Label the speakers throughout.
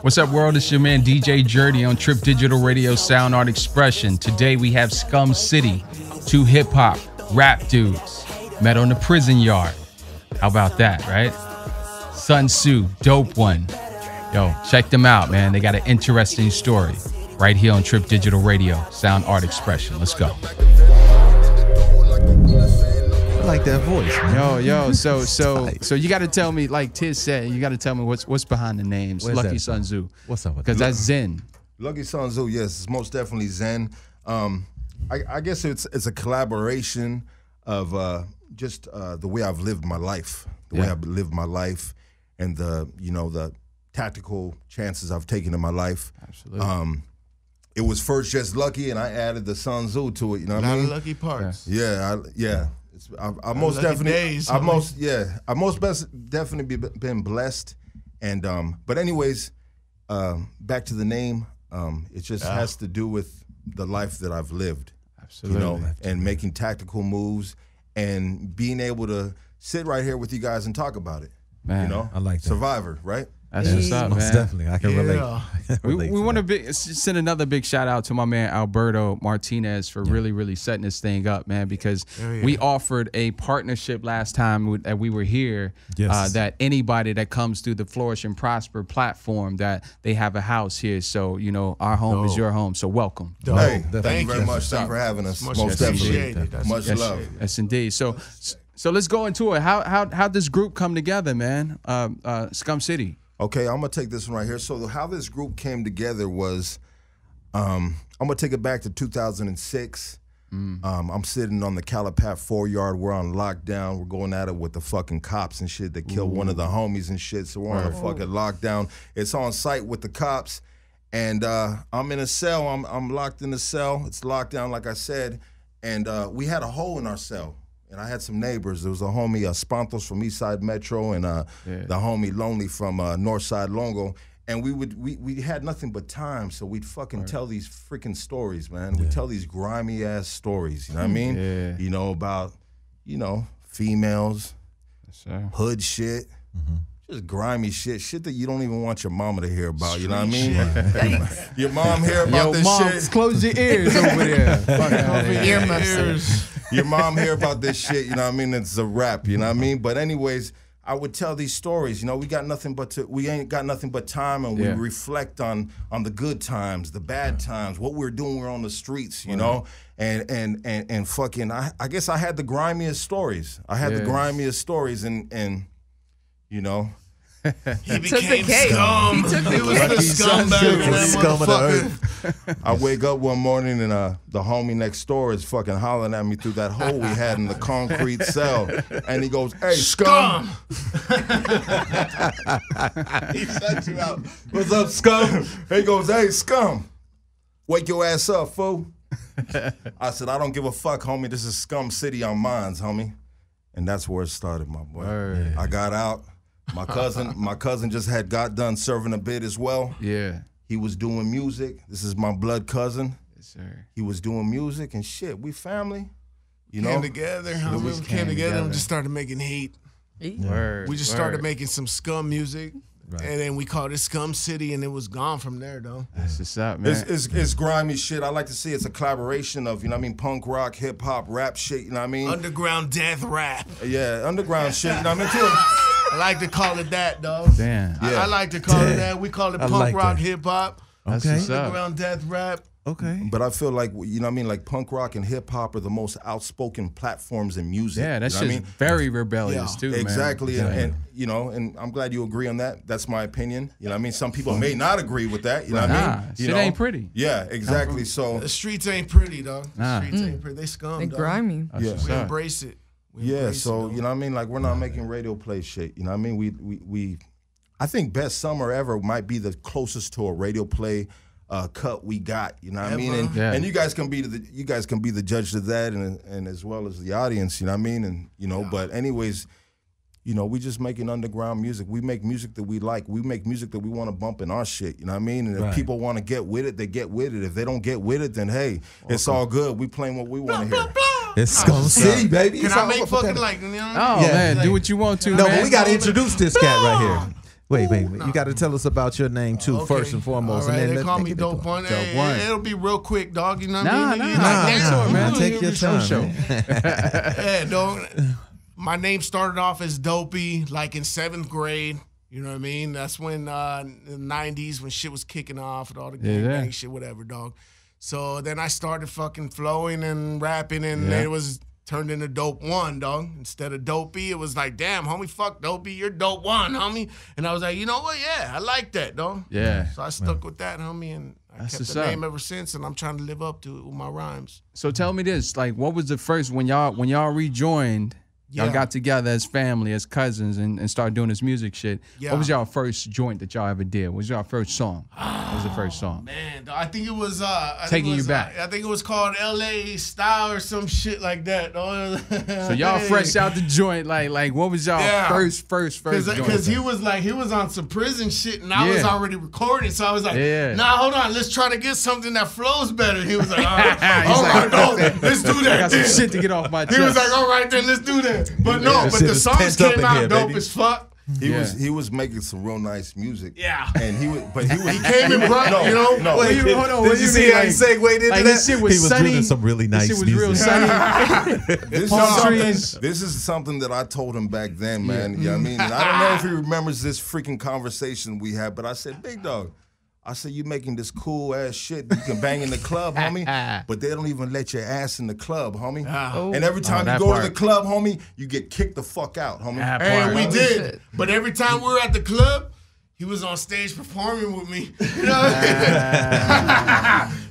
Speaker 1: What's up, world? It's your man DJ Journey on Trip Digital Radio Sound Art Expression. Today we have Skumm City, two hip-hop rap dudes met on the prison yard. How about that, right? Sun Tzu, dope one. Yo, check them out, man. They got an interesting story right here on Trip Digital Radio Sound Art Expression. Let's go.
Speaker 2: I like that voice, man.
Speaker 1: Yo, so you got to tell me, like Tiz said, you got to tell me what's behind the names.
Speaker 2: Where's
Speaker 1: Lucky
Speaker 2: that
Speaker 1: Sun Tzu.
Speaker 2: What's up with
Speaker 1: Because
Speaker 2: that?
Speaker 1: that's Zen.
Speaker 3: Lucky Sun Tzu, yes, it's most definitely Zen. I guess it's a collaboration of just the way I've lived my life, way I've lived my life, and the tactical chances I've taken in my life.
Speaker 1: Absolutely.
Speaker 3: It was first just Lucky, and I added the Sun Tzu to it. You know what I mean?
Speaker 4: Lucky parts.
Speaker 3: Yeah. I most definitely, definitely been blessed, and but anyways, back to the name. It just has to do with the life that I've lived.
Speaker 1: Absolutely.
Speaker 3: You know, and making tactical moves and being able to sit right here with you guys and talk about it.
Speaker 1: Man,
Speaker 3: you know,
Speaker 2: I like that.
Speaker 3: Survivor, right?
Speaker 1: That's what's up,
Speaker 2: Most
Speaker 1: man.
Speaker 2: definitely. I can relate.
Speaker 1: We want to send another big shout out to my man Alberto Martinez for really setting this thing up, man, because we offered a partnership last time that we were here, that anybody that comes through the Flourish and Prosper platform, that they have a house here. So, you know, our home is your home. So welcome.
Speaker 3: Hey, thank you very much. Thank you for having us. Most definitely. Much love.
Speaker 1: Yes, indeed. So let's go into it. How'd this group come together, man? Skumm City.
Speaker 3: Okay, I'm gonna take this one right here. So how this group came together was, I'm gonna take it back to 2006. I'm sitting on the Calipat 4-yard. We're on lockdown. We're going at it with the fucking cops and shit. They killed one of the homies and shit. So we're on a fucking lockdown. It's on site with the cops, and I'm in a cell. I'm locked in the cell. It's locked down, like I said, and we had a hole in our cell. And I had some neighbors. There was a homie, Spontos from Eastside Metro, and the homie Lonely from Northside Longo. And we had nothing but time, so we'd fucking tell these freaking stories, man. We'd tell these grimy ass stories, you know what I mean?
Speaker 1: Yeah.
Speaker 3: You know, about, females, hood shit, just grimy shit that you don't even want your mama to hear about, you know what I mean? Your mom hear about this shit.
Speaker 1: Close your ears over there.
Speaker 4: Earmuffs.
Speaker 3: Your mom hear about this shit, you know what I mean? It's a rap, you know what I mean? But anyways, I would tell these stories. You know, we ain't got nothing but time, and we reflect on the good times, the bad times, what we're doing. We're on the streets, you know, and fucking. I guess I had the grimiest stories. I had the grimiest stories, and you know.
Speaker 4: He became scum.
Speaker 5: He took the
Speaker 4: cake.
Speaker 3: Scum of the earth. I wake up one morning and the homie next door is fucking hollering at me through that hole we had in the concrete cell, and he goes, "Hey, Scum!" He shut you out. What's up, Scum? He goes, "Hey, Scum, wake your ass up, fool." I said, "I don't give a fuck, homie. This is Skumm City on mines, homie," and that's where it started, my boy. I got out. My cousin just got done serving a bid as well.
Speaker 1: Yeah.
Speaker 3: He was doing music. This is my blood cousin.
Speaker 1: Yes, sir.
Speaker 3: He was doing music and shit. We family. You know?
Speaker 4: Came together. We came together and just started making heat.
Speaker 1: Word,
Speaker 4: We just started making some scum music. And then we called it Skumm City, and it was gone from there, though.
Speaker 1: That's what's up, man.
Speaker 3: It's grimy shit. I like to see it's a collaboration of, you know what I mean, punk rock, hip hop, rap shit, you know what I mean?
Speaker 4: Underground death rap.
Speaker 3: Yeah, underground shit, you know what I mean, too.
Speaker 4: I like to call it that, though.
Speaker 1: Damn.
Speaker 4: I like to call it that. We call it punk rock, hip hop.
Speaker 1: Okay.
Speaker 4: Underground death rap.
Speaker 2: Okay.
Speaker 3: But I feel like, you know what I mean, like punk rock and hip hop are the most outspoken platforms in music.
Speaker 1: Yeah, that's
Speaker 3: you know
Speaker 1: just very rebellious too, man.
Speaker 3: Exactly. And you know, and I'm glad you agree on that. That's my opinion. You know what I mean? Some people may not agree with that. You know what I mean?
Speaker 1: Shit ain't pretty.
Speaker 3: Yeah, exactly. So
Speaker 4: the streets ain't pretty, dog.
Speaker 1: Nah.
Speaker 4: The streets ain't pretty. They scum,
Speaker 5: They
Speaker 4: dog.
Speaker 5: grimy.
Speaker 3: Yeah.
Speaker 4: We embrace it.
Speaker 3: So you know what I mean? Like we're not making radio play shit. You know what I mean? We I think Best Summer Ever might be the closest to a radio play cut we got, you know what I mean? And you guys can be the judge of that, and as well as the audience, you know what I mean? And you know, but anyways, you know, we just making underground music. We make music that we like. We make music that we want to bump in our shit, you know what I mean? And if people want to get with it, they get with it. If they don't get with it, then hey, it's all good. We playing what we want to hear.
Speaker 2: It's Skumm City, baby.
Speaker 4: Can I make fucking like, you know?
Speaker 1: Oh man, do what you want to.
Speaker 2: No,
Speaker 1: man.
Speaker 2: but we got to introduce this cat right here. Wait. You got to tell us about your name too, first and foremost.
Speaker 4: All right,
Speaker 2: and then
Speaker 4: they call me Dope One. It'll be real quick, dog. You know what I mean?
Speaker 2: Nah, man. Take your time.
Speaker 4: Yeah, dog. My name started off as Dopey, like in 7th grade. You know what I mean? That's when in the 90s when shit was kicking off and all the gang shit, whatever, dog. So then I started fucking flowing and rapping, and it was turned into Dope One, dog. Instead of Dopey, it was like, damn, homie, fuck Dopey, you're Dope One, homie. And I was like, you know what? Yeah, I like that, dog.
Speaker 1: Yeah.
Speaker 4: So I stuck with that, homie, and I kept the name ever since, and I'm trying to live up to it with my rhymes.
Speaker 1: So tell me this, like, what was the first when y'all rejoined? Y'all got together as family, as cousins, and started doing this music shit. Yeah. What was y'all first joint that y'all ever did? What was y'all first song? What was the first song?
Speaker 4: Man, I think it was
Speaker 1: Taking You Back.
Speaker 4: I think it was called LA Style or some shit like that.
Speaker 1: So y'all fresh out the joint, like what was y'all first joint?
Speaker 4: Because he was on some prison shit, and I was already recording, so I was like, nah, hold on, let's try to get something that flows better. He was like, all right, let's do that.
Speaker 1: I got some shit to get off my chest.
Speaker 4: He was like, all right, then let's do that. But no, but the songs came out dope as fuck.
Speaker 3: He was making some real nice music.
Speaker 4: Yeah.
Speaker 3: And he
Speaker 4: came in bright,
Speaker 3: hold on.
Speaker 2: Did you see how he segued into that?
Speaker 1: This shit was sunny.
Speaker 2: Doing some really nice music.
Speaker 1: Shit was real sunny.
Speaker 3: This is something that I told him back then, man. You know what I mean? And I don't know if he remembers this freaking conversation we had, but I said, Big Dog, I said, you making this cool ass shit you can bang in the club, homie, but they don't even let your ass in the club, homie. And every time you go to the club, homie, you get kicked the fuck out, homie.
Speaker 4: And we did. But every time we were at the club, he was on stage performing with me. You know?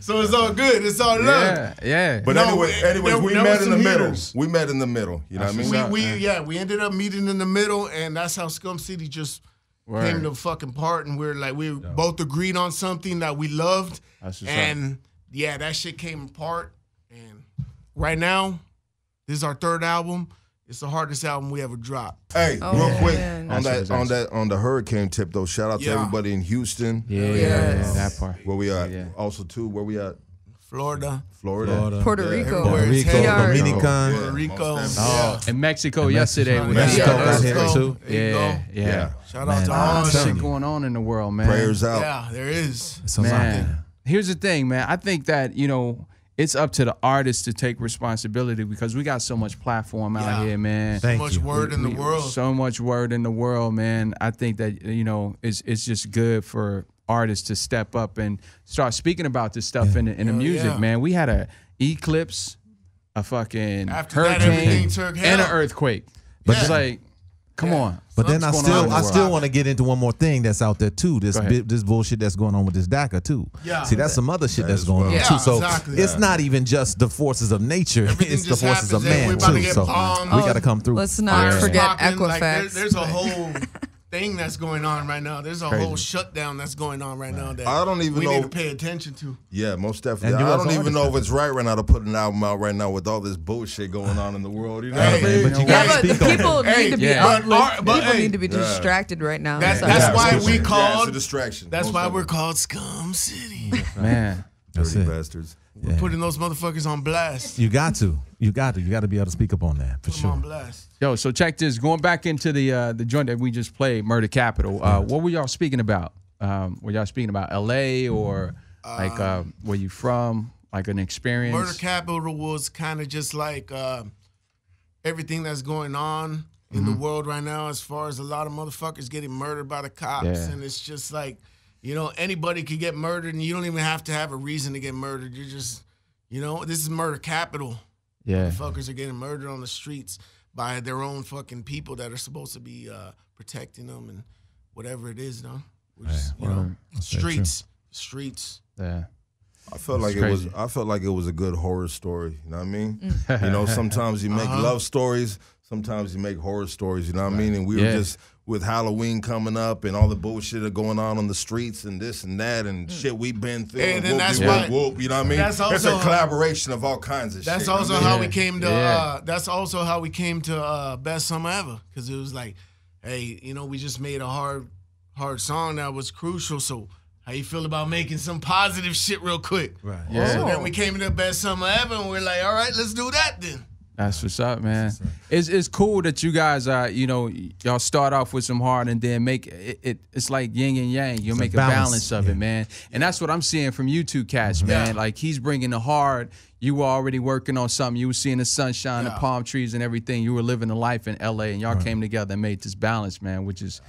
Speaker 4: So it's all good. It's all love.
Speaker 3: Yeah. But anyways, we met in the middle. We met in the middle. You know what I
Speaker 4: mean? We ended up meeting in the middle, and that's how Skumm City just came to fucking part, and we both agreed on something that we loved, and that shit came apart. And right now, this is our 3rd album. It's the hardest album we ever dropped.
Speaker 3: Hey, real quick on the hurricane tip though, shout out to everybody in Houston.
Speaker 1: Yeah, that part.
Speaker 3: Where we at? Also too, where we at?
Speaker 4: Florida.
Speaker 5: Puerto Rico.
Speaker 2: Dominican.
Speaker 4: Puerto Rico.
Speaker 1: And Mexico yesterday.
Speaker 2: Mexico.
Speaker 1: Yeah.
Speaker 4: Shout out to all
Speaker 1: the shit going on in the world, man.
Speaker 3: Prayers out.
Speaker 4: Yeah, there is.
Speaker 1: Man, here's the thing, man. I think that, it's up to the artists to take responsibility because we got so much platform out here, man.
Speaker 4: So much word in the world.
Speaker 1: So much word in the world, man. I think that, it's just good for artists to step up and start speaking about this stuff in the music, man. We had a eclipse, a fucking hurricane, and an earthquake. But it's like, come on.
Speaker 2: But then I still want to get into one more thing that's out there too. This bullshit that's going on with this DACA too. Yeah. See, that's some other shit that's going on too. So it's not even just the forces of nature; it's the forces of man too. So we got to come through.
Speaker 5: Let's not forget Equifax.
Speaker 4: Like, there's a whole thing that's going on right now. There's a whole shutdown that's going on right now that
Speaker 3: I don't even
Speaker 4: we
Speaker 3: know.
Speaker 4: need to pay attention to.
Speaker 3: Yeah, most definitely. I don't even know if it's right now to put an album out right now with all this bullshit going on in the world. You know what I mean?
Speaker 2: But you got to speak
Speaker 5: people
Speaker 2: on it.
Speaker 5: need to be uplifted. People need to be distracted right now.
Speaker 4: That's why we called.
Speaker 3: It's a distraction.
Speaker 4: That's why we're called Skumm City.
Speaker 1: Man,
Speaker 3: dirty bastards.
Speaker 4: We're putting those motherfuckers on blast.
Speaker 2: You got to be able to speak up on that for sure.
Speaker 4: On blast.
Speaker 1: Yo, so check this. Going back into the joint that we just played, Murder Capital. What were y'all speaking about? Were y'all speaking about L.A. or where you from? Like an experience?
Speaker 4: Murder Capital was kind of just like everything that's going on in the world right now, as far as a lot of motherfuckers getting murdered by the cops, and it's just like, anybody could get murdered, and you don't even have to have a reason to get murdered. You're just, this is murder capital.
Speaker 1: Yeah,
Speaker 4: motherfuckers are getting murdered on the streets by their own fucking people that are supposed to be protecting them and whatever it is, though. Streets.
Speaker 1: Yeah.
Speaker 3: I felt like it was a good horror story. You know what I mean? Sometimes you make love stories, sometimes you make horror stories. You know what I mean? And we were just with Halloween coming up and all the bullshit going on the streets and this and that and shit we've been through.
Speaker 4: And that's
Speaker 3: you know what I mean? It's a collaboration of all kinds of
Speaker 4: shit. That's also how we came to. That's also how we came to Best Summer Ever, because it was like, hey, we just made a hard song that was crucial. So how you feel about making some positive shit real quick?
Speaker 2: Right.
Speaker 1: Yeah.
Speaker 4: So then we came to Best Summer Ever, and we're like, all right, let's do that then.
Speaker 1: That's what's up, man. It's cool that you guys are, y'all start off with some hard and then make it's like yin and yang. You'll make a balance of it, man. And that's what I'm seeing from you two cats, man. Like he's bringing the hard. You were already working on something. You were seeing the sunshine, the palm trees and everything. You were living a life in LA and y'all came together and made this balance, man, which is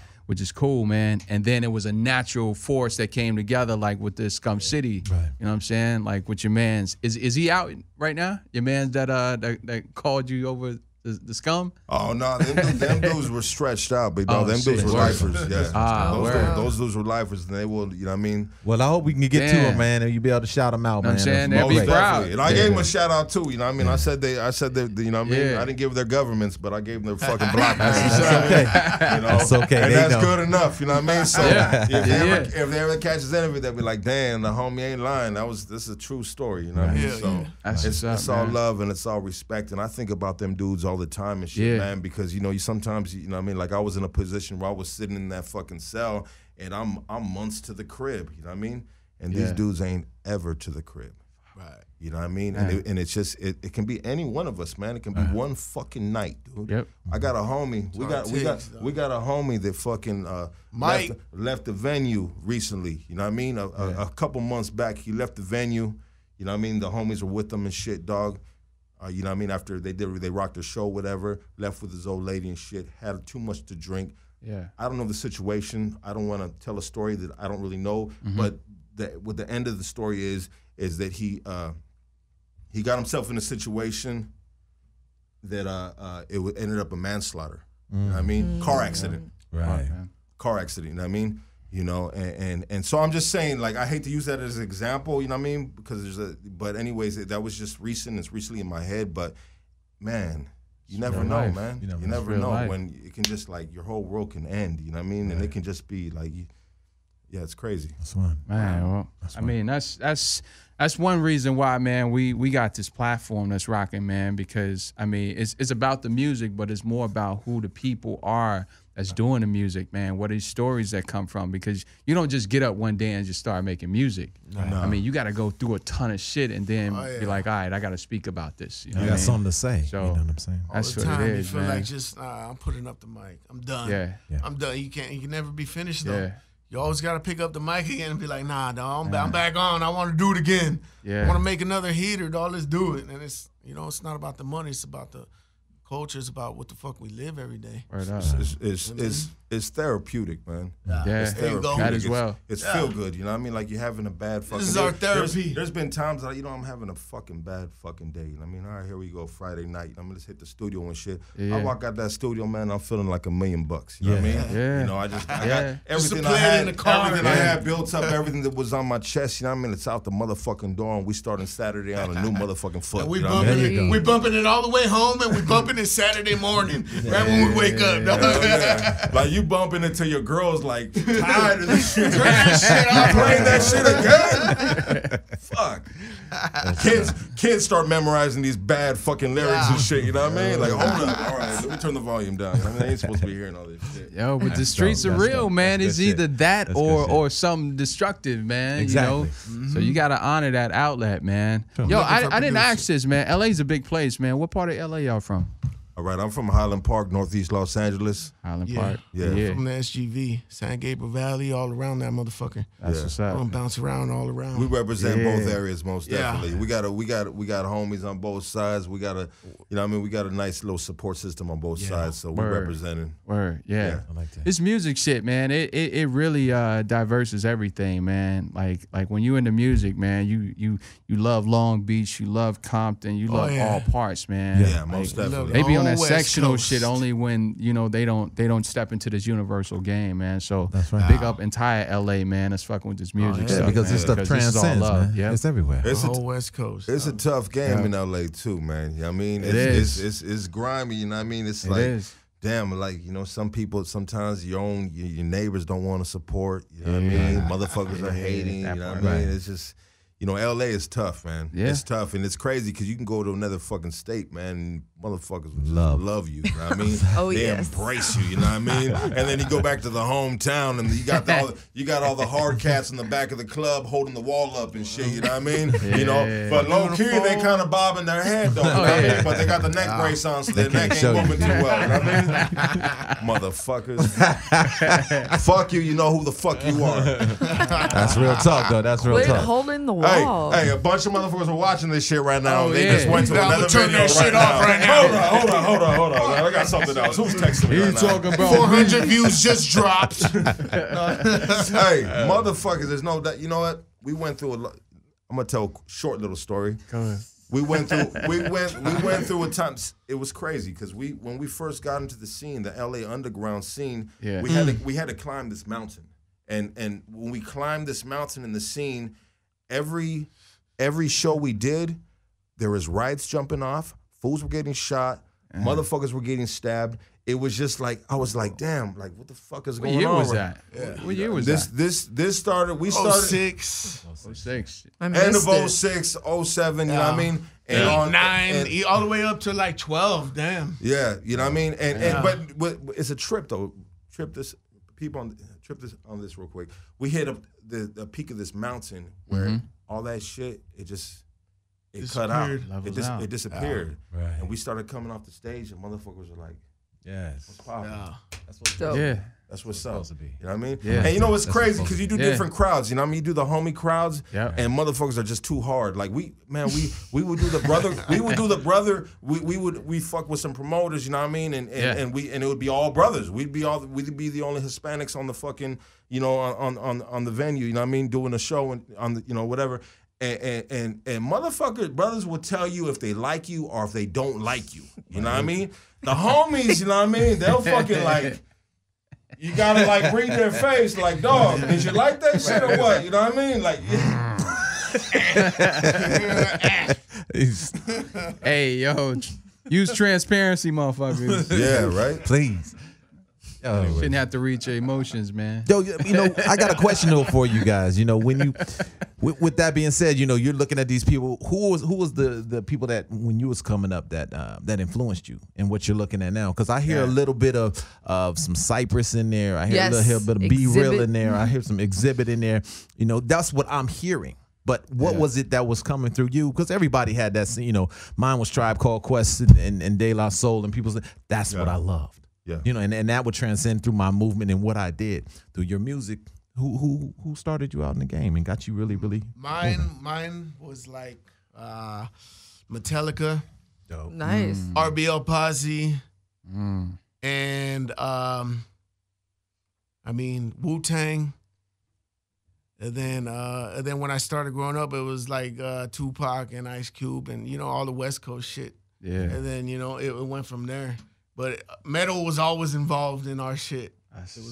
Speaker 1: cool, man. And then it was a natural force that came together, like with the Skumm City. Right. You know what I'm saying? Like with your man's. Is he out right now? Your man's that called you over the Skumm?
Speaker 3: Oh no, them dudes were stretched out, big dog. Them dudes were lifers. Yeah. Those dudes were lifers, and they will. You know what I mean?
Speaker 2: Well, I hope we can get to them, man, and you be able to shout them out, man.
Speaker 1: I'm saying they'll be proud.
Speaker 3: And I gave them a shout out too. You know what I mean? I said they. You know what I mean? I didn't give their governments, but I gave them their fucking block.
Speaker 2: That's okay.
Speaker 3: You know,
Speaker 2: that's okay.
Speaker 3: And that's good enough. You know what I mean? So if they ever catch us interview, they'll be like, "Damn, the homie ain't lying. This is a true story." You know what I mean? So it's all love and it's all respect. And I think about them dudes all the time and shit. Man, because you sometimes you know what I mean, like I was in a position where I was sitting in that fucking cell and I'm months to the crib, you know what I mean? And these dudes ain't ever to the crib. Right. You know what I mean? And it's just it can be any one of us, man. It can be one fucking night, dude. Yep. I got a homie. We got a homie that fucking left the venue recently. You know what I mean? A couple months back he left the venue. You know what I mean? The homies were with him and shit, dog. You know what I mean? After they rocked the show, whatever, left with his old lady and shit, had too much to drink. Yeah. I don't know the situation. I don't want to tell a story that I don't really know. But what the end of the story is that he got himself in a situation that it ended up a manslaughter. You know what I mean? Car accident.
Speaker 2: Right.
Speaker 3: Car accident, you know what I mean? You know, and so I'm just saying, like, I hate to use that as an example, you know what I mean? Because but anyways, that was just recent. It's recently in my head, but man, you never know, man. You never know when it can just, like, your whole world can end, you know what I mean? And it can just be like, yeah, it's crazy.
Speaker 2: That's fun.
Speaker 1: Man, well, I mean, that's one reason why, man, we got this platform that's rocking, man, because, I mean, it's about the music, but it's more about who the people are that's doing the music, man. What are these stories that come from? Because you don't just get up one day and just start making music. No. I mean, you got to go through a ton of shit and then be like, all right, I got to speak about this. You got
Speaker 2: something to say.
Speaker 1: So,
Speaker 2: you know what I'm saying?
Speaker 1: That's what it is,
Speaker 4: you feel
Speaker 1: man.
Speaker 4: like just, I'm putting up the mic. I'm done.
Speaker 1: Yeah.
Speaker 4: I'm done. You can never be finished, though. Yeah. You always got to pick up the mic again and be like, nah, dog, I'm back on. I want to do it again. Yeah. I want to make another heater, dog. Let's do it. And it's, it's not about the money. It's about the culture. Is about what the fuck we live every day.
Speaker 3: It's therapeutic, man.
Speaker 1: Yeah,
Speaker 3: it's therapeutic.
Speaker 1: That as well.
Speaker 3: It's feel good, you know what I mean? Like you're having a bad fucking day.
Speaker 4: This is our therapy.
Speaker 3: There's been times that, I'm having a fucking bad fucking day. You know what I mean? All right, here we go, Friday night. I'm gonna just hit the studio and shit. Yeah. I walk out that studio, man, I'm feeling like $1 million. You know what I mean?
Speaker 1: Yeah.
Speaker 3: I got everything I had, everything I had built up, everything that was on my chest, you know what I mean? It's out the motherfucking door, and we starting Saturday on a new motherfucking foot.
Speaker 4: And we bumping it all the way home, and we bumping it Saturday morning, right when we wake up.
Speaker 3: Like you bumping it till your girl's like tired of this shit. I'm playing that shit again. Fuck. Kids start memorizing these bad fucking lyrics and shit. You know what I mean? Like, hold up. All right, let me turn the volume down. I mean, they ain't supposed to be hearing all this shit.
Speaker 1: Yo, but the streets are real, man. It's either that or something destructive, man.
Speaker 2: Exactly.
Speaker 1: So you gotta honor that outlet, man. Yo, I didn't ask this, man. LA's a big place, man. What part of LA y'all from?
Speaker 3: All right, I'm from Highland Park, Northeast Los Angeles.
Speaker 1: Highland Park.
Speaker 3: Yeah.
Speaker 4: From the SGV, San Gabriel Valley, all around that motherfucker.
Speaker 1: That's what's up.
Speaker 4: I'm gonna bounce around all around.
Speaker 3: We represent both areas most definitely. We got homies on both sides. We got we got a nice little support system on both sides. So we're representing.
Speaker 1: Word. Yeah.
Speaker 2: I like that.
Speaker 1: This music shit, man, it really diverses everything, man. Like when you into music, man, you love Long Beach, you love Compton, you love all parts, man.
Speaker 3: Yeah, most definitely.
Speaker 1: They be on that sectional shit only when they don't step into this universal game, man. So big up entire LA, man. That's fucking with this music stuff,
Speaker 2: because this stuff transcends, man.
Speaker 1: Yep.
Speaker 2: It's everywhere.
Speaker 4: It's the whole West Coast.
Speaker 3: It's a tough game in LA too, man. You know what I mean? It's grimy, you know what I mean? It's like damn, like, some people, sometimes your neighbors don't want to support, you know what I mean? Motherfuckers are hating, you know what I mean? It's just, you know, LA is tough, man.
Speaker 1: Yeah.
Speaker 3: It's tough, and it's crazy because you can go to another fucking state, man, and motherfuckers will love you. You know what I mean? They embrace you. You know what I mean? And then you go back to the hometown, and you got all the hard cats in the back of the club holding the wall up and shit. You know what I mean?
Speaker 1: Yeah.
Speaker 3: You know, but low key they kind of bobbing their head though. You know what I mean? But they got the neck brace on, so their neck ain't moving too well. You know what I mean? Motherfuckers. Fuck you. You know who the fuck you are.
Speaker 2: That's real talk, though. That's real
Speaker 5: Quit
Speaker 2: talk.
Speaker 5: holding the wall.
Speaker 3: Hey, a bunch of motherfuckers are watching this shit right now. They just went to
Speaker 4: Now
Speaker 3: another
Speaker 4: turn
Speaker 3: video
Speaker 4: that shit off right now.
Speaker 3: Hold on. I got something else. Who's texting me?
Speaker 1: He's talking about
Speaker 4: 400 views just dropped.
Speaker 3: Hey, motherfuckers, there's no doubt. You know what? We went through a lot. I'm gonna tell a short little story.
Speaker 1: Go ahead.
Speaker 3: We went through a time. It was crazy because when we first got into the scene, the LA underground scene, we had to climb this mountain. And when we climbed this mountain in the scene, every show we did, there was riots jumping off, fools were getting shot, motherfuckers were getting stabbed. It was just like, I was like, damn, like what the fuck is going on?
Speaker 1: What year was that?
Speaker 3: Yeah.
Speaker 1: What year was that?
Speaker 3: This started, we started
Speaker 4: 06.
Speaker 1: 06.
Speaker 3: end of 06, 07, you know what I mean? And
Speaker 4: 8, 9, all the way up to like 12, damn.
Speaker 3: Yeah, you know what I mean? But it's a trip though. Trip this on this real quick. We hit up the peak of this mountain where all that shit, it cut out. It disappeared.
Speaker 2: Right.
Speaker 3: And we started coming off the stage and motherfuckers were like,
Speaker 2: yes.
Speaker 3: what's poppin'?
Speaker 2: That's what's
Speaker 5: Dope.
Speaker 1: Yeah.
Speaker 3: That's what's up.
Speaker 2: supposed to be.
Speaker 3: You know what I mean?
Speaker 1: Yeah.
Speaker 3: And you know what's
Speaker 2: That's
Speaker 3: crazy?
Speaker 2: supposed
Speaker 3: Because you
Speaker 2: to
Speaker 3: do different crowds. You know what I mean? You do the homie crowds,
Speaker 1: Yeah.
Speaker 3: and motherfuckers are just too hard. Like we would do the brother. We fuck with some promoters. You know what I mean? And it would be all brothers. We'd be the only Hispanics on the fucking on the venue. You know what I mean? Doing a show and on the whatever. And brothers will tell you if they like you or if they don't like you. You know what I mean? The homies, you know what I mean? They'll fucking like. You gotta like read their face, like, dog, did you like that shit or what? You know what I mean? Like,
Speaker 1: Hey, yo, use transparency, motherfuckers.
Speaker 3: yeah, right.
Speaker 2: Please.
Speaker 1: Shouldn't have to read your emotions, man.
Speaker 2: Yo, I got a question though for you guys. When you, with that being said, you're looking at these people. Who was the people that when you was coming up that influenced you and what you're looking at now? Because I hear a little bit of some Cypress in there. I hear a little bit of B Real in there. I hear some Exhibit in there. That's what I'm hearing. But what was it that was coming through you? Because everybody had that. Mine was Tribe Called Quest and De La Soul, and people said that's what I loved. Yeah, and that would transcend through my movement and what I did through your music. Who started you out in the game and got you really, really?
Speaker 4: Mine was like Metallica,
Speaker 2: dope.
Speaker 5: Nice.
Speaker 4: RBL Posse, and Wu-Tang. And then when I started growing up, it was like Tupac and Ice Cube and all the West Coast shit.
Speaker 1: Yeah.
Speaker 4: And then it went from there. But metal was always involved in our shit.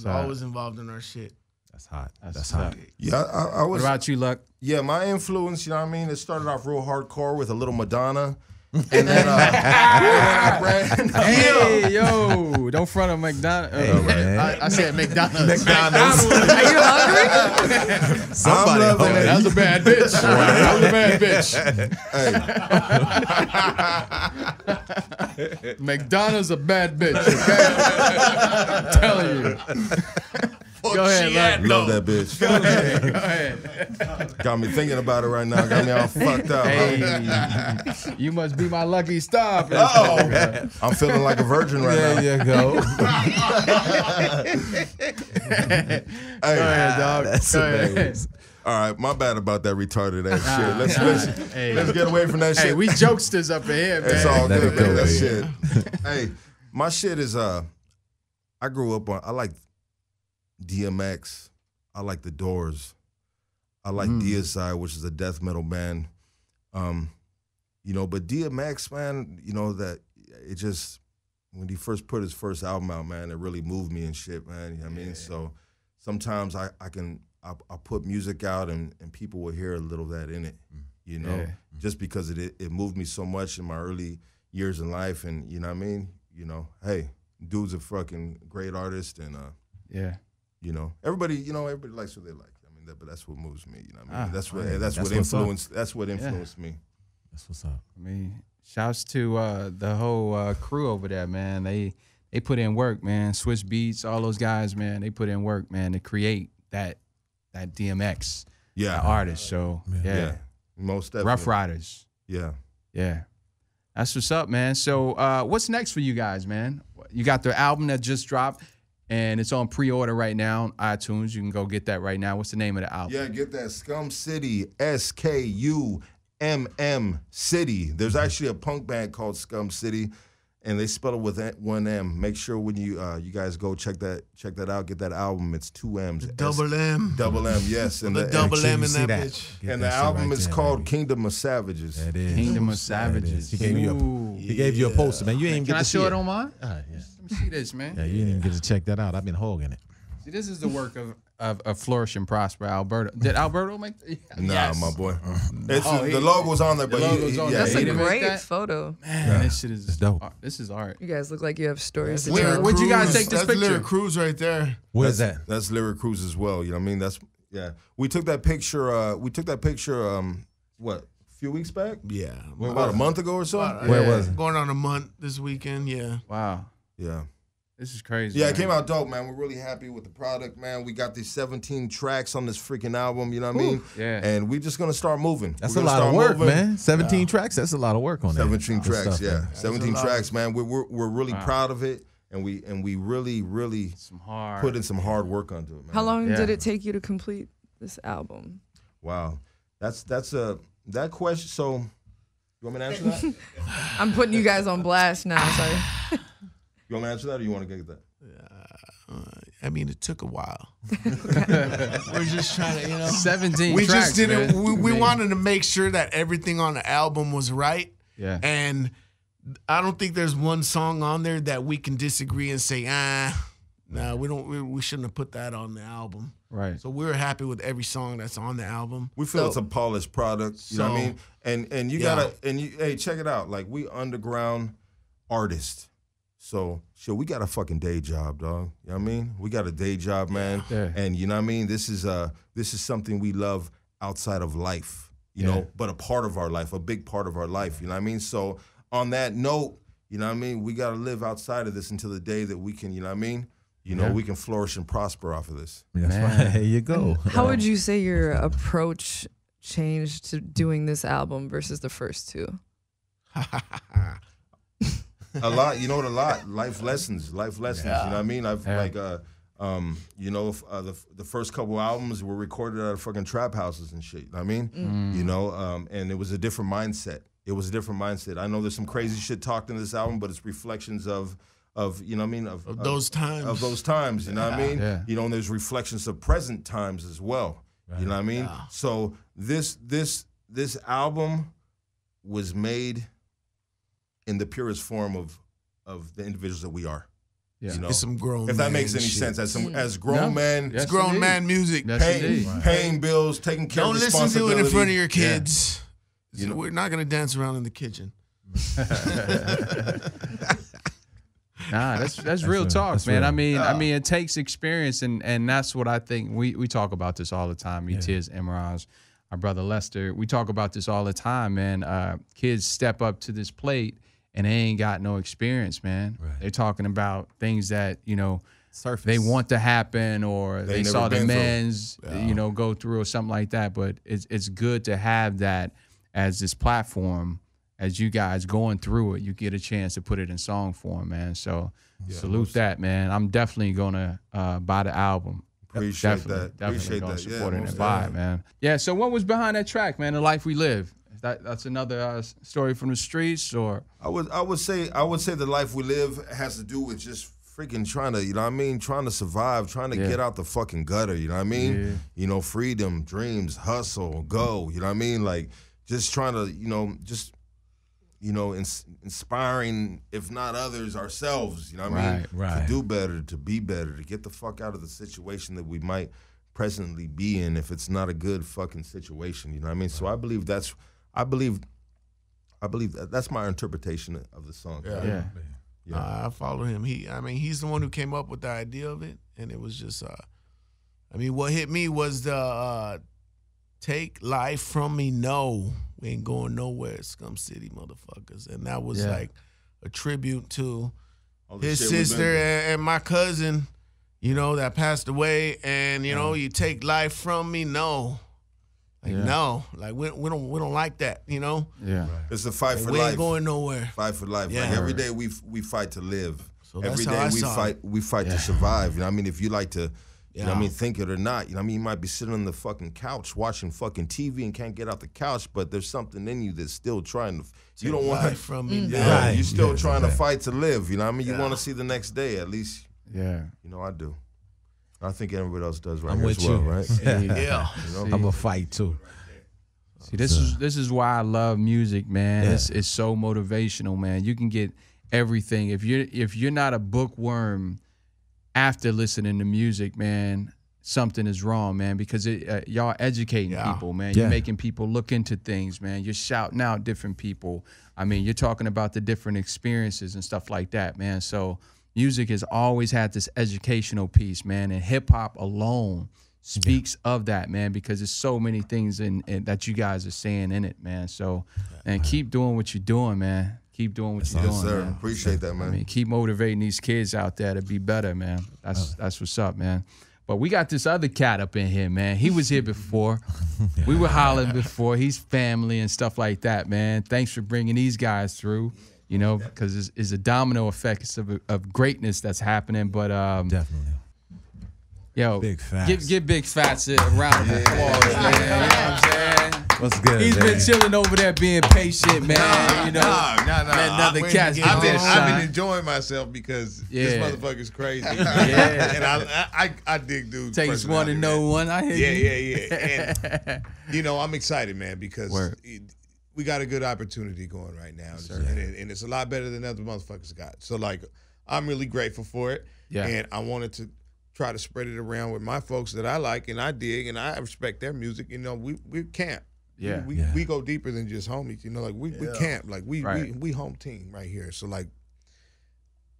Speaker 4: Always involved in our shit.
Speaker 2: That's hot. That's hot.
Speaker 3: Yeah, I was.
Speaker 1: What about you, Luck?
Speaker 3: Yeah, my influence, it started off real hardcore with a little Madonna. And then I ran.
Speaker 1: Hey, yo, don't front of McDonald's. I said McDonald's.
Speaker 2: McDonald's.
Speaker 5: Are you hungry?
Speaker 2: Somebody.
Speaker 1: That was a bad bitch. That was a bad bitch. McDonald's a bad bitch. Okay? I'm telling you. Go ahead, Luck.
Speaker 3: Love that bitch.
Speaker 1: Go ahead.
Speaker 3: Got me thinking about it right now. Got me all fucked up.
Speaker 1: Hey, you must be my lucky star.
Speaker 3: Uh-oh. I'm feeling like a virgin right now.
Speaker 2: There you go.
Speaker 3: Hey.
Speaker 1: Go ahead, dog.
Speaker 2: That's hilarious.
Speaker 3: All right, my bad about that retarded ass shit. Let's get away from that shit.
Speaker 1: Hey, we jokesters up in here, man.
Speaker 3: It's all
Speaker 2: Let
Speaker 3: good,
Speaker 2: it go,
Speaker 3: man. That
Speaker 2: man.
Speaker 3: shit. Hey, my shit is I grew up on. I like DMX. I like The Doors. I like DSI, which is a death metal band. But DMX, man, that it just when he first put his first album out, man, it really moved me and shit, man. You know what I mean? So sometimes I put music out and people will hear a little of that in it, just because it moved me so much in my early years in life, and you know what I mean? Hey, dude's a fucking great artist, and everybody likes what they like. I mean, But that's what moves me. You know what I mean? That's what influenced me.
Speaker 2: That's what's up.
Speaker 1: I mean, shouts to the whole crew over there, man. They put in work, man. Switch Beats, all those guys, man. They put in work, man, to create that DMX artist. So yeah,
Speaker 3: most definitely.
Speaker 1: Rough Riders.
Speaker 3: Yeah.
Speaker 1: That's what's up, man. So what's next for you guys, man? You got the album that just dropped, and it's on pre-order right now on iTunes. You can go get that right now. What's the name of the album?
Speaker 3: Yeah, get that. Skumm City, SKUMM City. There's actually a punk band called Skumm City, and they spell it with one M. Make sure when you guys go check that out, get that album. It's 2 M's.
Speaker 4: Double M.
Speaker 3: Double M, yes. And
Speaker 4: the double M in that bitch.
Speaker 3: And the album is called Kingdom of Savages.
Speaker 2: That is.
Speaker 1: Kingdom of Savages.
Speaker 2: He gave you a poster, man. You ain't even get to see it.
Speaker 1: Can I show it on mine?
Speaker 2: Yeah.
Speaker 1: Let me see this, man.
Speaker 2: Yeah, you didn't even get to check that out. I've been hogging it.
Speaker 1: See, this is the work of Flourish and Prosper, Alberto. Did Alberto make
Speaker 3: Nah, my boy. The logo's on there, but
Speaker 5: That's a great photo.
Speaker 1: Man, this shit is
Speaker 2: dope.
Speaker 1: This is art.
Speaker 5: You guys look like you have stories to
Speaker 4: Lyric
Speaker 5: tell.
Speaker 1: Where'd you guys take this
Speaker 4: That's
Speaker 1: picture?
Speaker 4: Lyric Cruise right there.
Speaker 2: Where's that?
Speaker 3: That's Lyric Cruise as well. You know what I mean? We took that picture. What? A few weeks back?
Speaker 4: Yeah.
Speaker 3: About a month ago or so?
Speaker 2: Where was it?
Speaker 4: Going on a month this weekend, yeah.
Speaker 1: Wow.
Speaker 3: Yeah.
Speaker 1: This is crazy.
Speaker 3: Yeah,
Speaker 1: man.
Speaker 3: it came out dope, man. We're really happy with the product, man. We got these 17 tracks on this freaking album, you know what I mean?
Speaker 1: Yeah.
Speaker 3: And we're just gonna start moving.
Speaker 2: That's a lot of work, man. 17 tracks, that's a lot of work on that.
Speaker 3: 17 tracks,
Speaker 2: stuff, man.
Speaker 3: 17 tracks, man. We're really proud of it, and we really put in some hard work onto it, man.
Speaker 5: How long did it take you to complete this album?
Speaker 3: Wow. That question, so you want me to answer that?
Speaker 5: I'm putting you guys on blast now, sorry.
Speaker 3: You want me to answer that, or you want to get that?
Speaker 4: I mean, it took a while. We're just trying to,
Speaker 1: 17
Speaker 4: we
Speaker 1: tracks,
Speaker 4: just didn't,
Speaker 1: man.
Speaker 4: we wanted to make sure that everything on the album was right.
Speaker 1: Yeah.
Speaker 4: And I don't think there's one song on there that we can disagree and say, no, we shouldn't have put that on the album.
Speaker 1: Right.
Speaker 4: So we're happy with every song that's on the album.
Speaker 3: We feel it's a polished product. You know what I mean? And you gotta, hey, check it out. Like, we underground artists. So, we got a fucking day job, dog. You know what I mean? We got a day job, man.
Speaker 1: Yeah.
Speaker 3: And you know what I mean? This is something we love outside of life, you know, but a part of our life, a big part of our life, you know what I mean? So, on that note, you know what I mean? We got to live outside of this until the day that we can, you know what I mean? You know, we can flourish and prosper off of this.
Speaker 2: That's right. There you go.
Speaker 5: How would you say your approach changed to doing this album versus the first two?
Speaker 3: A lot, you know what? A lot. Life lessons. You know what I mean? I've you know, the first couple albums were recorded at fucking trap houses and shit. You know what I mean? You know, and it was a different mindset. I know there's some crazy shit talked in this album, but it's reflections of you know what I mean? Of
Speaker 4: those times.
Speaker 3: Of those times. You know what I mean?
Speaker 1: Yeah.
Speaker 3: You know, and there's reflections of present times as well. Right. You know what I mean? Yeah. So this album was made in the purest form of the individuals that we are.
Speaker 1: Yeah.
Speaker 3: You know?
Speaker 4: It's some grown
Speaker 3: if that
Speaker 4: man
Speaker 3: makes any
Speaker 4: shit.
Speaker 3: sense. As grown men,
Speaker 1: Yes,
Speaker 4: It's grown
Speaker 1: indeed.
Speaker 4: man music.
Speaker 3: paying bills, taking care
Speaker 4: Don't
Speaker 3: of
Speaker 4: listen to it
Speaker 3: responsibility.
Speaker 4: in front of your kids.
Speaker 3: You know-
Speaker 4: We're not gonna dance around in the kitchen.
Speaker 1: Nah, that's real talk, man.
Speaker 2: Real.
Speaker 1: I mean, it takes experience, and that's what I think. We talk about this all the time. Me, Tiz, Emraj, our brother Lester. We talk about this all the time, man. Kids step up to this plate, and they ain't got no experience, man.
Speaker 2: Right.
Speaker 1: They're talking about things that, you know,
Speaker 2: Surface.
Speaker 1: they want to happen, or they
Speaker 3: never
Speaker 1: saw the
Speaker 3: been through.
Speaker 1: men's, you know, go through or something like that. But it's good to have that as this platform. As you guys going through it, you get a chance to put it in song form, man. So salute that, man. I'm definitely gonna buy the album.
Speaker 3: Appreciate
Speaker 1: Definitely
Speaker 3: that. Appreciate
Speaker 1: gonna
Speaker 3: that.
Speaker 1: support
Speaker 3: Yeah,
Speaker 1: it and
Speaker 3: most
Speaker 1: buy it,
Speaker 3: definitely.
Speaker 1: man. Yeah. So what was behind that track, man? The Life We Live. That's another story from the streets, or
Speaker 3: I would say the life we live has to do with just freaking trying to, you know what I mean, trying to survive, trying to get out the fucking gutter, you know what I mean?
Speaker 1: Yeah.
Speaker 3: You know, freedom, dreams, hustle, go, you know what I mean? Like, just trying to, inspiring, if not others, ourselves, you know what I mean?
Speaker 2: Right.
Speaker 3: To do better, to be better, to get the fuck out of the situation that we might presently be in if it's not a good fucking situation, you know what I mean? So I believe that's my interpretation of the song.
Speaker 1: yeah.
Speaker 3: Yeah.
Speaker 4: I follow him. He's the one who came up with the idea of it, and it was just I mean, what hit me was the take life from me, no. We ain't going nowhere, Skumm City motherfuckers. And that was like a tribute to his sister and my cousin, you know, that passed away. And, you know, you take life from me, no. Like, no. Like, we don't like that, you know?
Speaker 3: Yeah. Right. It's a fight for life.
Speaker 4: We ain't going nowhere.
Speaker 3: Fight for life. Yeah. Like, every day we fight to live.
Speaker 4: So
Speaker 3: every day we fight to survive. You know what I mean? If you like to, you know what I mean, think it or not, you know what I mean? You might be sitting on the fucking couch watching fucking TV and can't get out the couch, but there's something in you that's still trying to, you don't want
Speaker 4: from me.
Speaker 3: Yeah, you're still trying to fight to live, you know what I mean? You want to see the next day, at least.
Speaker 1: Yeah.
Speaker 3: You know, I do. I think everybody else does right
Speaker 2: I'm
Speaker 3: here
Speaker 2: with
Speaker 3: as well,
Speaker 2: you.
Speaker 3: right?
Speaker 4: Yeah.
Speaker 3: You know?
Speaker 2: I'm a fight too.
Speaker 1: See, this is why I love music, man. It's so motivational, man. You can get everything. If you're not a bookworm after listening to music, man, something is wrong, man, because y'all educating people, man. You're making people look into things, man. You're shouting out different people. I mean, you're talking about the different experiences and stuff like that, man. So music has always had this educational piece, man, and hip-hop alone speaks of that, man, because there's so many things in that you guys are saying in it, man. So, and keep doing what you're doing, man. Keep doing what you're doing,
Speaker 3: sir.
Speaker 1: man.
Speaker 3: Appreciate that, man.
Speaker 1: I mean, keep motivating these kids out there to be better, man. That's what's up, man. But we got this other cat up in here, man. He was here before. We were hollering before. He's family and stuff like that, man. Thanks for bringing these guys through, you know, because it's a domino effect of greatness that's happening. But
Speaker 2: Definitely.
Speaker 1: Yo,
Speaker 2: Big Fats.
Speaker 1: give Big Fats a round of applause, man. You know what I'm saying?
Speaker 2: What's good,
Speaker 1: He's
Speaker 2: man?
Speaker 1: been chilling over there being patient, man. You know,
Speaker 6: Let
Speaker 1: another cat's
Speaker 6: I've been
Speaker 1: shine.
Speaker 6: enjoying myself because this motherfucker's crazy.
Speaker 1: Yeah.
Speaker 6: And I dig dudes.
Speaker 1: Takes one to know one. I hear you.
Speaker 6: Yeah. And, you know, I'm excited, man, because we got a good opportunity going right now. And it's a lot better than other motherfuckers got. So, like, I'm really grateful for it.
Speaker 1: Yeah.
Speaker 6: And I wanted to try to spread it around with my folks that I like and I dig and I respect their music. You know, we camp.
Speaker 1: Yeah.
Speaker 6: We go deeper than just homies. You know, like we camp. Like we home team right here. So like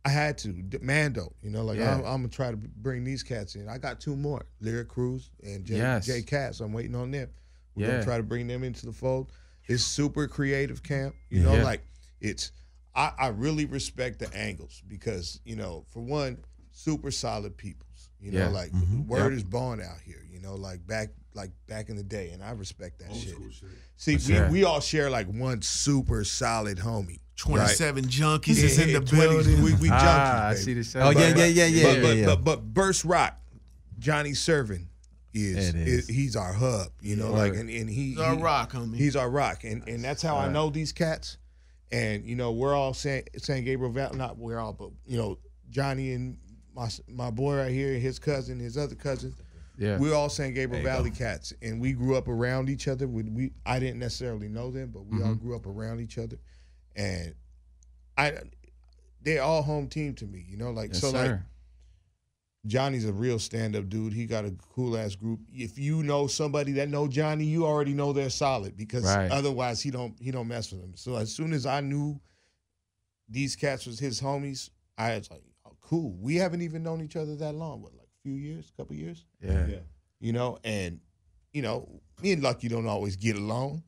Speaker 6: I had to Mando. You know, like I'm gonna try to bring these cats in. I got two more, Lyric Cruz and Jay Katz. I'm waiting on them. We're gonna try to bring them into the fold. It's super creative camp. You know, like it's. I really respect the angles because you know, for one, super solid people. You know, like word is born out here. You know, like back in the day, and I respect that shit. See, we all share like one super solid homie.
Speaker 4: 27 Junkies is in the building.
Speaker 6: We junkies.
Speaker 1: I see the show.
Speaker 2: Oh yeah.
Speaker 6: But Burst Rock, Johnny Servin is he's our hub. You know, like and he's
Speaker 4: our rock, homie.
Speaker 6: He's our rock, and that's how I know these cats. And you know, we're all San Gabriel Valley. Not we're all, but you know, Johnny and my boy right here, his cousin, his other cousin. Yeah, we're all San Gabriel Valley cats, and we grew up around each other. I didn't necessarily know them, but we all grew up around each other, and they're all home team to me. You know, like like Johnny's a real stand-up dude. He got a cool ass group. If you know somebody that know Johnny, you already know they're solid because otherwise he don't mess with them. So as soon as I knew these cats was his homies, I was like, oh, cool. We haven't even known each other that long. What, like a few years, couple years?
Speaker 1: Yeah.
Speaker 6: You know, and you know, me and Lucky don't always get along.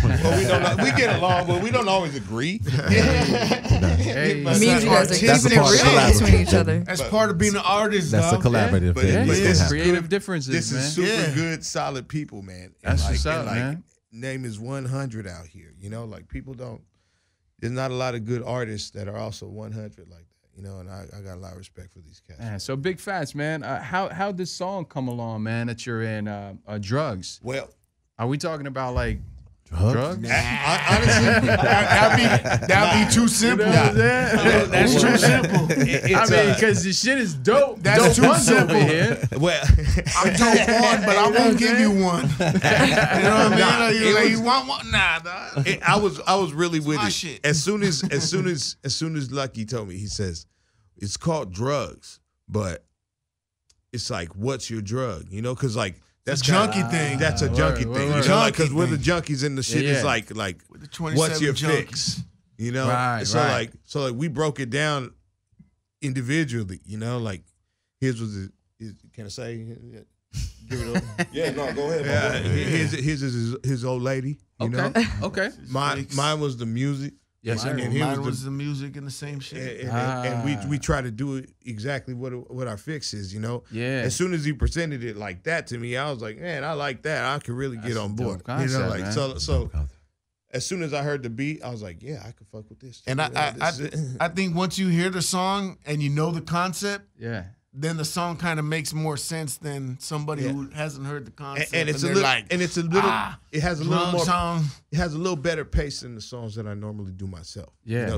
Speaker 6: Well, we get along, but we don't always agree.
Speaker 5: It means you guys are keeping it real between each other.
Speaker 4: That's part of being an artist.
Speaker 2: That's a collaborative thing.
Speaker 6: But this
Speaker 1: creative differences.
Speaker 6: This is super good, solid people, man.
Speaker 1: That's what's up, man.
Speaker 6: Name is 100 out here. You know, like people don't. There's not a lot of good artists that are also 100 like that. You know, and I got a lot of respect for these cats.
Speaker 1: Man, so Big Fats, man. How this song come along, man? That you're in drugs.
Speaker 6: Well,
Speaker 1: are we talking about like? Drugs?
Speaker 6: Honestly,
Speaker 4: that'd be too simple. That's too simple.
Speaker 1: I mean, because the shit is dope.
Speaker 4: That's too simple.
Speaker 1: Here.
Speaker 6: Well,
Speaker 4: I'm dope one, but I won't give you one. You know what I mean? Like, you want one? Nah, dog.
Speaker 6: I was really with
Speaker 4: my
Speaker 6: it.
Speaker 4: shit.
Speaker 6: As soon as Lucky told me, he says it's called drugs, but it's like, what's your drug? You know, because like.
Speaker 4: That's a junkie thing.
Speaker 6: That's a junkie thing. Because we're the junkies in the shit. It's like what's your fix? You know? So we broke it down individually, you know, like his was can I say Give it up.
Speaker 3: Yeah, no, go ahead.
Speaker 6: His is his old lady. You know?
Speaker 1: Okay.
Speaker 6: Mine was the music.
Speaker 1: Yes, sir.
Speaker 4: And mine was the music and the same shit.
Speaker 6: And we try to do it exactly what our fix is, you know?
Speaker 1: Yeah.
Speaker 6: As soon as he presented it like that to me, I was like, man, I like that. I could really get on board.
Speaker 1: Concept,
Speaker 6: you know, like
Speaker 1: man.
Speaker 6: so as soon as I heard the beat, I was like, yeah, I could fuck with this.
Speaker 4: And I think once you hear the song and you know the concept, then the song kind of makes more sense than somebody who hasn't heard the concept.
Speaker 6: And it's a little it has a little more song. It has a little better pace than the songs that I normally do myself.
Speaker 1: Yeah.
Speaker 6: You know?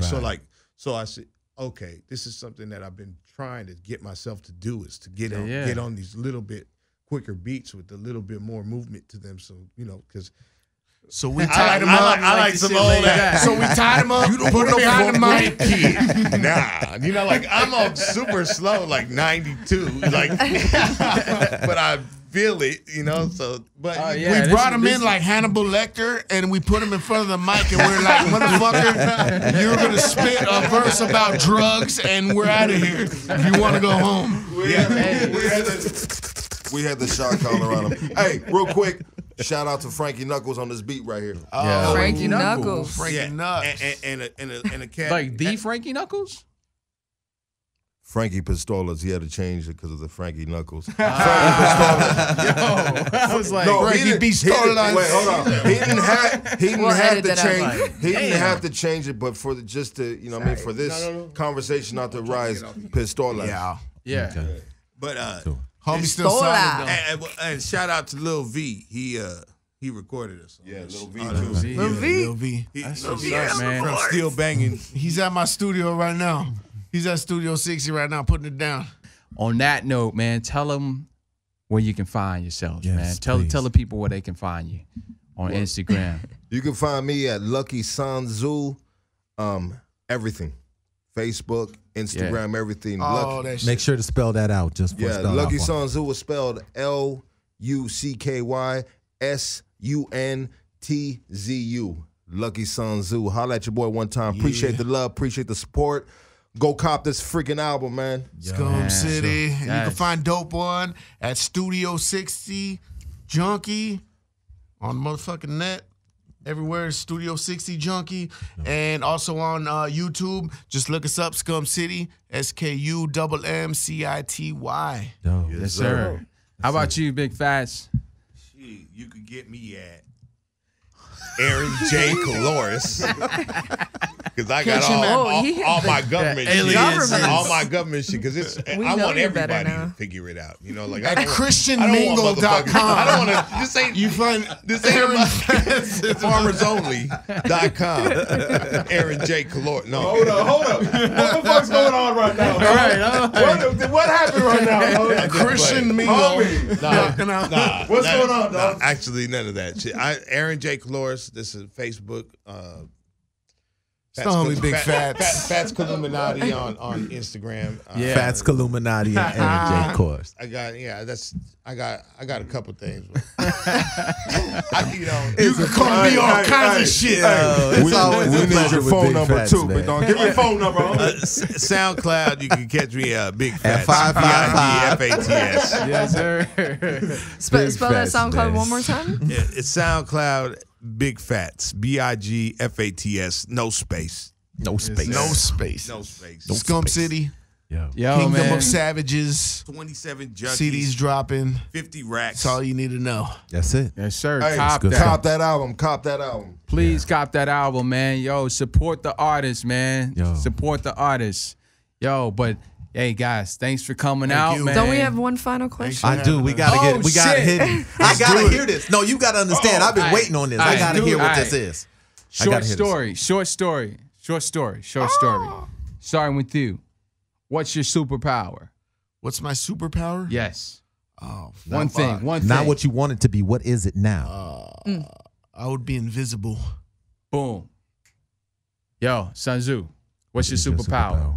Speaker 6: So I said, okay, this is something that I've been trying to get myself to do, is to get on these little bit quicker beats with a little bit more movement to them. So, you know, because
Speaker 4: so we tied him up.
Speaker 6: I like some old ass.
Speaker 4: So we tied him up. You don't put him behind the mic.
Speaker 6: Kid. Nah, you know, like I'm on super slow, like 92, like, but I feel it, you know. So, but
Speaker 4: we brought him in like Hannibal Lecter, and we put him in front of the mic, and we're like, motherfucker, you're gonna spit a verse about drugs, and we're out of here. If you want to go home,
Speaker 3: we had the shot collar on him. Hey, real quick. Shout out to Frankie Knuckles on this beat right here.
Speaker 5: Frankie Knuckles.
Speaker 4: Frankie Knuckles.
Speaker 6: And a cat.
Speaker 1: Like the Frankie Knuckles?
Speaker 3: Frankie Pistolas. He had to change it because of the Frankie Knuckles.
Speaker 1: Frankie Pistolas. I was like,
Speaker 3: no,
Speaker 4: Frankie Pistolas.
Speaker 3: Wait, hold on. He didn't have to change it, but for for this conversation not to rise, Pistolas.
Speaker 1: Yeah.
Speaker 3: Okay.
Speaker 6: But
Speaker 4: homie still solid
Speaker 6: and shout out to Lil V. He recorded us.
Speaker 3: Yeah, Lil V
Speaker 6: too.
Speaker 4: Lil V.
Speaker 6: Man. From Still Banging.
Speaker 4: He's at my studio right now. He's at Studio 60 right now, putting it down.
Speaker 1: On that note, man, tell them where you can find yourselves, man. Tell the people where they can find you on Instagram.
Speaker 3: You can find me at Lucky Sanzu, everything. Facebook, Instagram, everything.
Speaker 2: Make sure to spell that out just for
Speaker 3: Lucky Sanzu was spelled LuckySunTzu. Lucky Sanzu. Holla at your boy one time. Yeah. Appreciate the love. Appreciate the support. Go cop this freaking album, man.
Speaker 4: Skumm City. Sure. And you can find Dope One at Studio 60 Junkie on the motherfucking net. Everywhere, Studio 60 Junkie. And also on YouTube, just look us up, Skumm City, SKUMMCITY.
Speaker 1: Yes, sir. How about you, Big Fats?
Speaker 6: You could get me at Aaron J. Caloris. Because I got all my government shit. All my government shit. Because I want everybody to figure it out. You know, like
Speaker 4: at ChristianMingle.com.
Speaker 6: I don't want to. This ain't FarmersOnly.com. Aaron J. Caloris. No.
Speaker 3: Hold up. What the fuck's going on right now?
Speaker 1: All right.
Speaker 3: What happened right now?
Speaker 4: Christian Mingle.
Speaker 3: Nah. What's going on, dog?
Speaker 6: Actually, none of that shit. Aaron J. Caloris. This is Facebook.
Speaker 4: Big Fats.
Speaker 6: Fats Illuminati on Instagram.
Speaker 2: Fats Illuminati and Aaron J. Course.
Speaker 6: I got a couple things.
Speaker 4: You can call me all kinds of shit.
Speaker 2: It's always a pleasure with Big Fats, man.
Speaker 3: But don't give me your phone number.
Speaker 6: SoundCloud, you can catch me Big Fats.
Speaker 2: At
Speaker 6: 555 FATS.
Speaker 1: Yes, sir.
Speaker 5: Spell that SoundCloud one more time.
Speaker 6: Yeah, it's SoundCloud. Big Fats, BIGFATS, no space.
Speaker 2: No space.
Speaker 4: Skumm City.
Speaker 1: Yo,
Speaker 4: Kingdom
Speaker 1: man.
Speaker 4: of Savages.
Speaker 6: 27 junkies.
Speaker 4: CDs dropping.
Speaker 6: 50 racks.
Speaker 4: That's all you need to know.
Speaker 2: That's it.
Speaker 1: Yes, sir.
Speaker 3: Hey,
Speaker 1: Cop that
Speaker 3: album.
Speaker 1: Please cop that album, man. Yo, support the artist, man. Support the artist. Yo, but hey guys, thanks for coming out, man.
Speaker 5: Don't we have one final question?
Speaker 2: I do. We gotta hit it. I gotta hear this. No, you gotta understand. I've been waiting on this. I gotta hear what this is.
Speaker 1: Short story. Starting with you. What's your superpower?
Speaker 4: What's my superpower?
Speaker 1: Yes.
Speaker 4: Oh,
Speaker 1: one thing.
Speaker 2: Not what you want it to be. What is it now?
Speaker 4: I would be invisible.
Speaker 1: Boom. Yo, Sanzu, what's your superpower?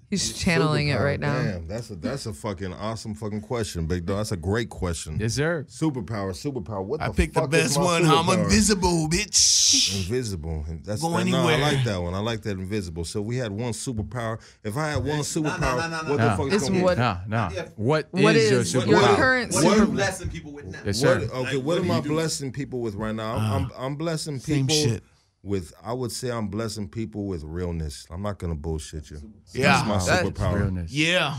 Speaker 5: He's channeling it right now.
Speaker 3: Damn, that's a fucking awesome fucking question, big dog. That's a great question.
Speaker 1: Yes, sir.
Speaker 3: Superpower. What
Speaker 4: I
Speaker 3: the
Speaker 4: picked the
Speaker 3: fuck
Speaker 4: best
Speaker 3: is my
Speaker 4: one.
Speaker 3: superpower?
Speaker 4: I'm invisible, bitch.
Speaker 3: Invisible. That's
Speaker 4: Go
Speaker 3: no, I
Speaker 4: anywhere.
Speaker 3: like that one. I like that invisible. So we had one superpower. If I had one superpower, what the fuck is
Speaker 5: It's
Speaker 3: gonna
Speaker 5: what-
Speaker 1: No. What
Speaker 5: What
Speaker 1: is your
Speaker 5: is
Speaker 1: superpower?
Speaker 5: your current
Speaker 2: What are you
Speaker 5: super?
Speaker 2: blessing people with now?
Speaker 1: Yes,
Speaker 3: What,
Speaker 1: sir.
Speaker 3: okay, what am I blessing people with right now? I'm blessing
Speaker 4: Same
Speaker 3: people
Speaker 4: shit.
Speaker 3: with, I would say I'm blessing people with realness. I'm not gonna bullshit you.
Speaker 4: Yeah.
Speaker 3: That's my superpower.
Speaker 1: Realness.
Speaker 4: Yeah.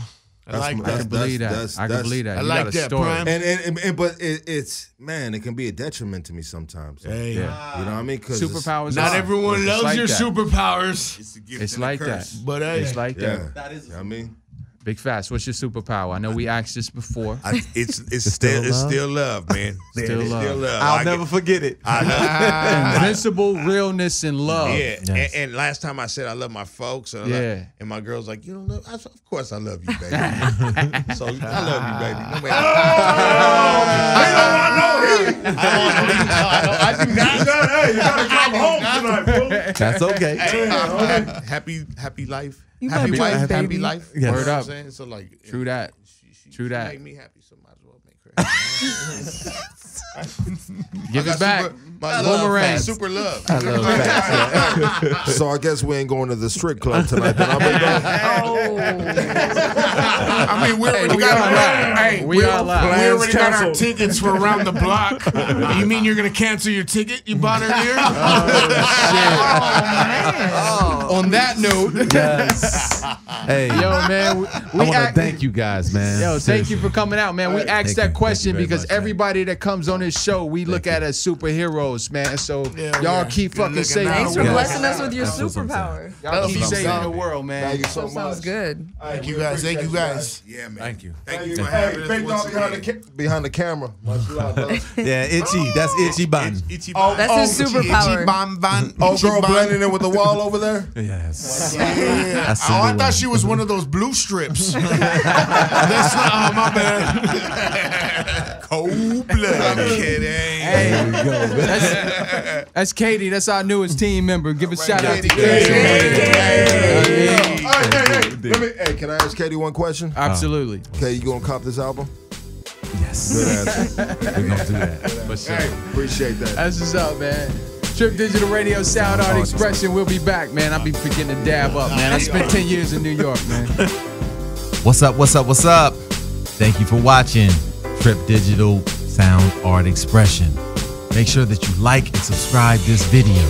Speaker 4: I like
Speaker 1: I can believe that. I can believe that.
Speaker 4: I
Speaker 1: You
Speaker 4: like
Speaker 1: got a
Speaker 4: that,
Speaker 1: story.
Speaker 4: Prime.
Speaker 3: But it's man, it can be a detriment to me sometimes.
Speaker 4: Hey.
Speaker 1: Yeah.
Speaker 3: You know what I mean? Because
Speaker 1: Superpowers.
Speaker 4: Not
Speaker 1: are.
Speaker 4: everyone
Speaker 1: It's
Speaker 4: loves
Speaker 1: like
Speaker 4: your
Speaker 1: that.
Speaker 4: superpowers.
Speaker 7: It's a gift
Speaker 1: It's
Speaker 7: and a
Speaker 1: like that.
Speaker 7: curse.
Speaker 4: But hey,
Speaker 1: It's like
Speaker 3: yeah,
Speaker 1: that.
Speaker 2: That is.
Speaker 3: you know what I mean?
Speaker 1: Big Fast. What's your superpower? I know we asked this before.
Speaker 7: It's
Speaker 2: still
Speaker 7: still love, man.
Speaker 1: Still
Speaker 7: It's
Speaker 1: love.
Speaker 7: Still love.
Speaker 2: I'll never forget it.
Speaker 1: Invincible realness and love.
Speaker 7: Yeah,
Speaker 2: Yes.
Speaker 7: and last time I said I love my folks, and,
Speaker 1: Yeah.
Speaker 7: and my girl's like, you don't love. I said, of course I love you, baby. So I love you, baby. No matter. I do not.
Speaker 3: Hey, you gotta come home tonight, fool.
Speaker 2: That's okay.
Speaker 7: Happy life.
Speaker 5: You
Speaker 7: Happy
Speaker 5: my
Speaker 7: wife.
Speaker 5: baby.
Speaker 7: Happy life.
Speaker 2: Yes.
Speaker 7: You know
Speaker 1: Word
Speaker 7: what I'm
Speaker 1: up.
Speaker 7: saying? So like,
Speaker 1: True that.
Speaker 7: She
Speaker 1: True that.
Speaker 7: Make me happy, so might as well make her.
Speaker 1: Give it back.
Speaker 7: My love,
Speaker 1: Boomerang.
Speaker 7: super love.
Speaker 2: I love that.
Speaker 3: So I guess we ain't going to the strip club tonight. Then I'm
Speaker 4: I mean, we already
Speaker 1: we
Speaker 4: got
Speaker 1: are
Speaker 4: our
Speaker 1: live.
Speaker 4: hey,
Speaker 1: We are live.
Speaker 4: We already got our
Speaker 3: canceled.
Speaker 4: tickets for around the block. You mean you're gonna cancel your ticket you bought earlier?
Speaker 1: On that note,
Speaker 2: Yes. Hey,
Speaker 1: yo, man,
Speaker 2: I want to thank you guys, man.
Speaker 1: Yo, thank you for coming out, man. We asked
Speaker 2: Thank
Speaker 1: that
Speaker 2: you.
Speaker 1: question
Speaker 2: Thank you very
Speaker 1: because
Speaker 2: much, man.
Speaker 1: everybody that comes on this show, we look at as superheroes, man. So
Speaker 4: Yeah,
Speaker 1: y'all
Speaker 4: yeah.
Speaker 1: keep
Speaker 4: Good
Speaker 1: fucking
Speaker 4: looking
Speaker 1: saving
Speaker 4: out.
Speaker 5: Thanks
Speaker 1: the
Speaker 5: for
Speaker 1: world.
Speaker 5: blessing us with your
Speaker 2: That's what I'm
Speaker 5: superpower.
Speaker 1: Y'all keep
Speaker 3: That's
Speaker 1: saving
Speaker 3: what's
Speaker 1: the
Speaker 3: up.
Speaker 1: world, man.
Speaker 3: Thank you so
Speaker 5: That sounds
Speaker 3: much.
Speaker 5: good.
Speaker 4: Thank you guys. Thank you guys.
Speaker 7: Yeah, man.
Speaker 2: Thank you.
Speaker 7: Thank you for
Speaker 3: Hey,
Speaker 7: having us
Speaker 3: big
Speaker 7: once
Speaker 3: dog behind
Speaker 7: again.
Speaker 3: behind the camera. Much love, brother.
Speaker 2: Yeah, Itchy. That's Itchy Bun.
Speaker 7: Itchy
Speaker 3: Oh,
Speaker 5: That's his superpower.
Speaker 3: Oh, girl blending in with the wall over there.
Speaker 2: Yes.
Speaker 4: Yeah.
Speaker 2: That's
Speaker 4: Oh, I
Speaker 2: the
Speaker 4: thought
Speaker 2: one.
Speaker 4: she was one of those blue strips. That's not, oh, my bad.
Speaker 7: cold blood. I'm kidding.
Speaker 2: There we go, man.
Speaker 1: That's Katie. That's our newest team member. Give a shout out to
Speaker 7: Katie.
Speaker 1: Katie.
Speaker 3: Hey, can I ask Katie one question?
Speaker 1: Absolutely.
Speaker 3: Okay, you gonna cop this album?
Speaker 2: Yes.
Speaker 3: Good answer.
Speaker 2: We're going to do that.
Speaker 1: For sure.
Speaker 3: Appreciate that.
Speaker 1: That's what's up, man. Trip Digital Radio Sound Art Expression. We'll be back, man. I'll be forgetting to dab up, man. I spent 10 years in New York, man.
Speaker 2: What's up? What's up? What's up? Thank you for watching Trip Digital Sound Art Expression. Make sure that you like and subscribe this video.